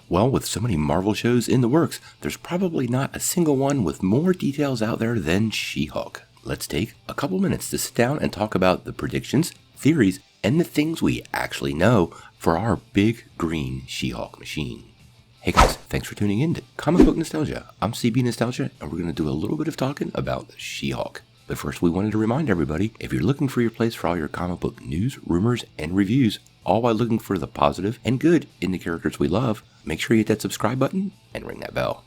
Well, with so many Marvel shows in the works, there's probably not a single one with more details out there than She-Hulk. Let's take a couple minutes to sit down and talk about the predictions, theories, and the things we actually know for our big green She-Hulk machine. Hey guys, thanks for tuning in to Comic Book Nostalgia. I'm CB Nostalgia, and we're going to do a little bit of talking about She-Hulk. But first, we wanted to remind everybody, if you're looking for your place for all your comic book news, rumors, and reviews, all while looking for the positive and good in the characters we love, make sure you hit that subscribe button and ring that bell.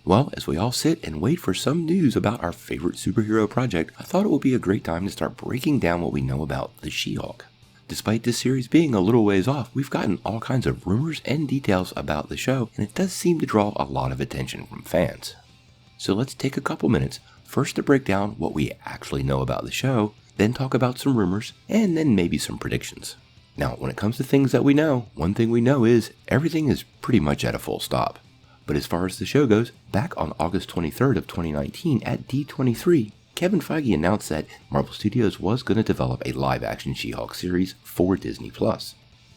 Well, as we all sit and wait for some news about our favorite superhero project, I thought it would be a great time to start breaking down what we know about the She-Hulk. Despite this series being a little ways off, we've gotten all kinds of rumors and details about the show, and it does seem to draw a lot of attention from fans. So let's take a couple minutes, first to break down what we actually know about the show, then talk about some rumors, and then maybe some predictions. Now, when it comes to things that we know, one thing we know is everything is pretty much at a full stop. But as far as the show goes, back on August 23rd of 2019 at D23, Kevin Feige announced that Marvel Studios was going to develop a live-action She-Hulk series for Disney+.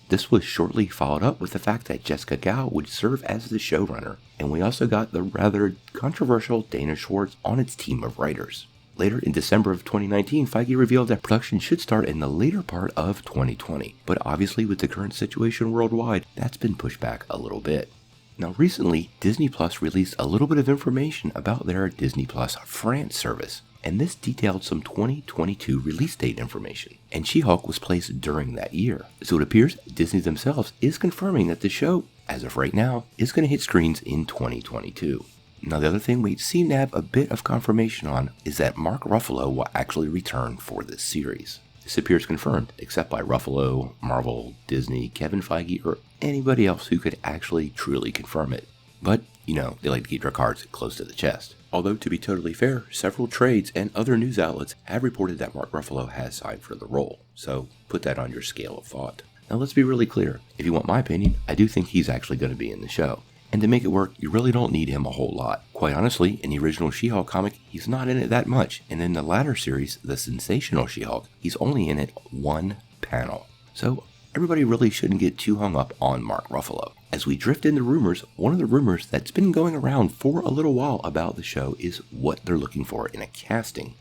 This was shortly followed up with the fact that Jessica Gao would serve as the showrunner, and we also got the rather controversial Dana Schwartz on its team of writers. Later in December of 2019, Feige revealed that production should start in the later part of 2020, but obviously with the current situation worldwide, that's been pushed back a little bit. Now recently, Disney Plus released a little bit of information about their Disney Plus France service, and this detailed some 2022 release date information, and She-Hulk was placed during that year. So it appears Disney themselves is confirming that the show, as of right now, is going to hit screens in 2022. Now the other thing we seem to have a bit of confirmation on is that Mark Ruffalo will actually return for this series. This appears confirmed, except by Ruffalo, Marvel, Disney, Kevin Feige, or anybody else who could actually truly confirm it. But, they like to keep their cards close to the chest. Although, to be totally fair, several trades and other news outlets have reported that Mark Ruffalo has signed for the role, so put that on your scale of thought. Now let's be really clear, if you want my opinion, I do think he's actually going to be in the show. And to make it work, you really don't need him a whole lot. Quite honestly, in the original She-Hulk comic, he's not in it that much, and in the latter series, the Sensational She-Hulk, he's only in it one panel. So everybody really shouldn't get too hung up on Mark Ruffalo. As we drift into rumors, one of the rumors that's been going around for a little while about the show is what they're looking for in a casting.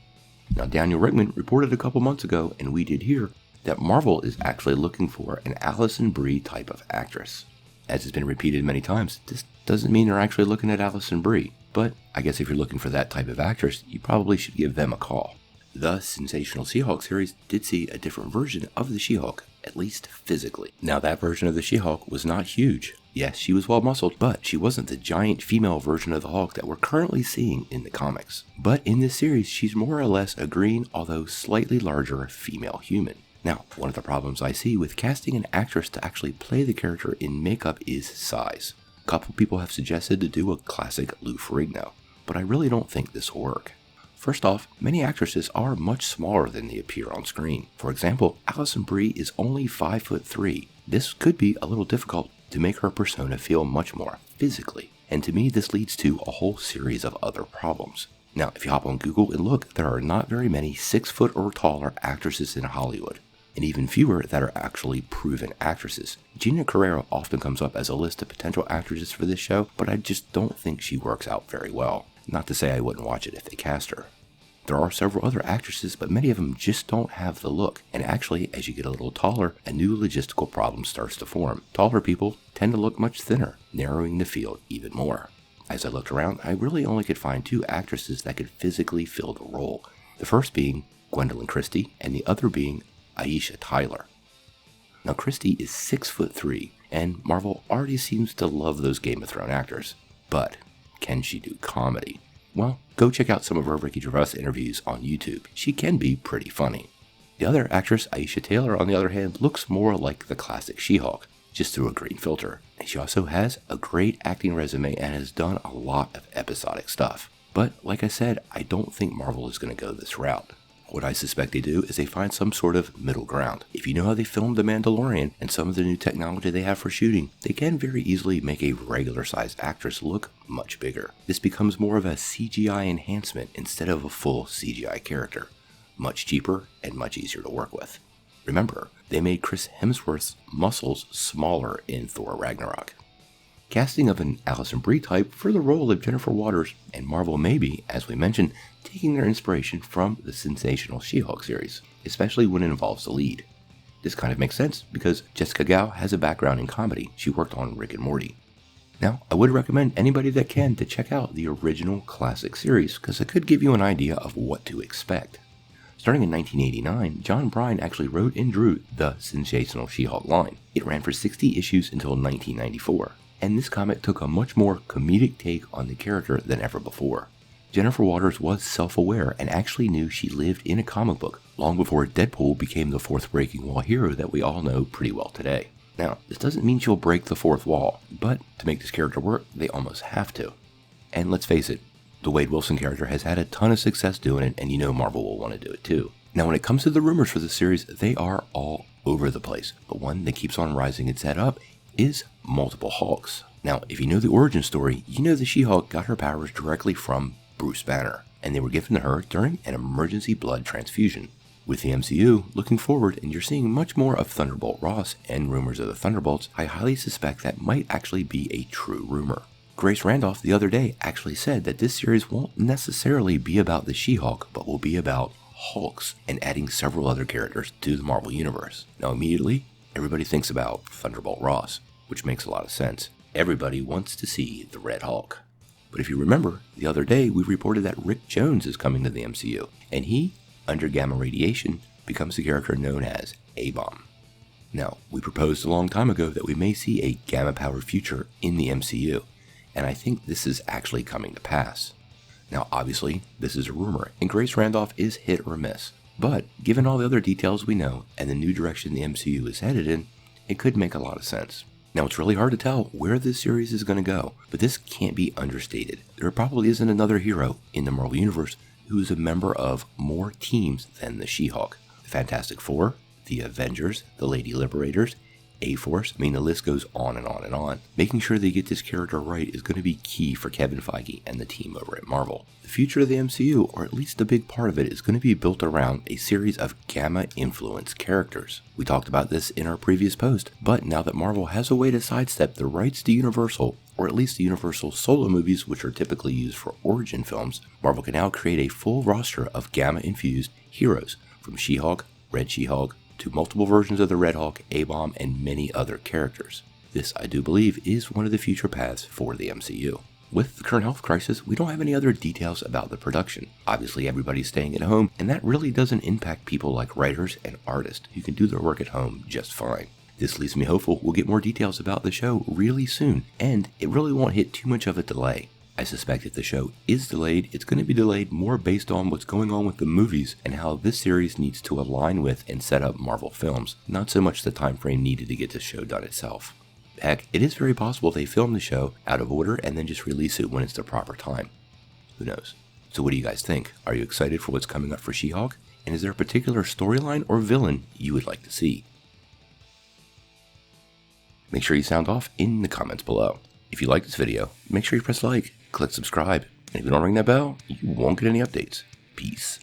Now Daniel Rickman reported a couple months ago, and we did hear, that Marvel is actually looking for an Alison Brie type of actress. As has been repeated many times, this doesn't mean they're actually looking at Alison Brie, but I guess if you're looking for that type of actress, you probably should give them a call. The Sensational She-Hulk series did see a different version of the She-Hulk, at least physically. Now that version of the She-Hulk was not huge. Yes, she was well muscled, but she wasn't the giant female version of the Hulk that we're currently seeing in the comics. But in this series, she's more or less a green, although slightly larger female human. Now, one of the problems I see with casting an actress to actually play the character in makeup is size. A couple people have suggested to do a classic Lou Ferrigno, but I really don't think this will work. First off, many actresses are much smaller than they appear on screen. For example, Alison Brie is only 5'3". This could be a little difficult to make her persona feel much more physically, and to me this leads to a whole series of other problems. Now, if you hop on Google and look, there are not very many 6 foot or taller actresses in Hollywood, and even fewer that are actually proven actresses. Gina Carrero often comes up as a list of potential actresses for this show, but I just don't think she works out very well. Not to say I wouldn't watch it if they cast her. There are several other actresses, but many of them just don't have the look. And actually, as you get a little taller, a new logistical problem starts to form. Taller people tend to look much thinner, narrowing the field even more. As I looked around, I really only could find 2 actresses that could physically fill the role. The first being Gwendolyn Christie, and the other being Aisha Tyler. Now Christie is 6'3", and Marvel already seems to love those Game of Thrones actors. But can she do comedy? Well, go check out some of her Ricky Gervais interviews on YouTube. She can be pretty funny. The other actress, Aisha Tyler, on the other hand, looks more like the classic She-Hulk, just through a green filter. And she also has a great acting resume and has done a lot of episodic stuff. But like I said, I don't think Marvel is going to go this route. What I suspect they do is they find some sort of middle ground. If you know how they filmed The Mandalorian and some of the new technology they have for shooting, they can very easily make a regular sized actress look much bigger. This becomes more of a CGI enhancement instead of a full CGI character. Much cheaper and much easier to work with. Remember, they made Chris Hemsworth's muscles smaller in Thor Ragnarok. casting of an Alison Brie type for the role of Jennifer Waters, and Marvel may be, as we mentioned, taking their inspiration from the sensational She-Hulk series, especially when it involves the lead. This kind of makes sense because Jessica Gao has a background in comedy. She worked on Rick and Morty. Now, I would recommend anybody that can to check out the original classic series because it could give you an idea of what to expect. Starting in 1989, John Bryan actually wrote and drew the sensational She-Hulk line. It ran for 60 issues until 1994, and this comic took a much more comedic take on the character than ever before. Jennifer Waters was self-aware and actually knew she lived in a comic book long before Deadpool became the fourth breaking wall hero that we all know pretty well today. Now, this doesn't mean she'll break the fourth wall, but to make this character work, they almost have to. And let's face it, the Wade Wilson character has had a ton of success doing it, and you know Marvel will want to do it too. Now, when it comes to the rumors for the series, they are all over the place, but one that keeps on rising its head up is multiple Hulks. Now, if you know the origin story, you know the She-Hulk got her powers directly from Bruce Banner, and they were given to her during an emergency blood transfusion. With the MCU looking forward and you're seeing much more of Thunderbolt Ross and rumors of the Thunderbolts, I highly suspect that might actually be a true rumor. Grace Randolph the other day actually said that this series won't necessarily be about the She-Hulk, but will be about Hulks and adding several other characters to the Marvel Universe. Now immediately, everybody thinks about Thunderbolt Ross, which makes a lot of sense. Everybody wants to see the Red Hulk. But if you remember, the other day we reported that Rick Jones is coming to the MCU, and he, under gamma radiation, becomes the character known as A-Bomb. Now, we proposed a long time ago that we may see a gamma-powered future in the MCU, and I think this is actually coming to pass. Now, obviously, this is a rumor, and Grace Randolph is hit or miss, but given all the other details we know and the new direction the MCU is headed in, it could make a lot of sense. Now, it's really hard to tell where this series is going to go, but this can't be understated. There probably isn't another hero in the Marvel Universe who is a member of more teams than the She-Hulk. The Fantastic Four, the Avengers, the Lady Liberators, A-Force, I mean the list goes on and on and on. Making sure they get this character right is going to be key for Kevin Feige and the team over at Marvel. The future of the MCU, or at least a big part of it, is going to be built around a series of gamma-influenced characters. We talked about this in our previous post, but now that Marvel has a way to sidestep the rights to Universal, or at least the Universal solo movies, which are typically used for origin films, Marvel can now create a full roster of gamma-infused heroes, from She-Hulk, Red She-Hulk, to multiple versions of the Red Hulk, A-Bomb, and many other characters. This, I do believe, is one of the future paths for the MCU. With the current health crisis, we don't have any other details about the production. Obviously, everybody's staying at home, and that really doesn't impact people like writers and artists who can do their work at home just fine. This leaves me hopeful we'll get more details about the show really soon, and it really won't hit too much of a delay. I suspect if the show is delayed, it's going to be delayed more based on what's going on with the movies and how this series needs to align with and set up Marvel films, not so much the time frame needed to get the show done itself. Heck, it is very possible they film the show out of order and then just release it when it's the proper time. Who knows? So what do you guys think? Are you excited for what's coming up for She-Hulk? And is there a particular storyline or villain you would like to see? Make sure you sound off in the comments below. If you like this video, make sure you press like, click subscribe, and if you don't ring that bell, you won't get any updates. Peace.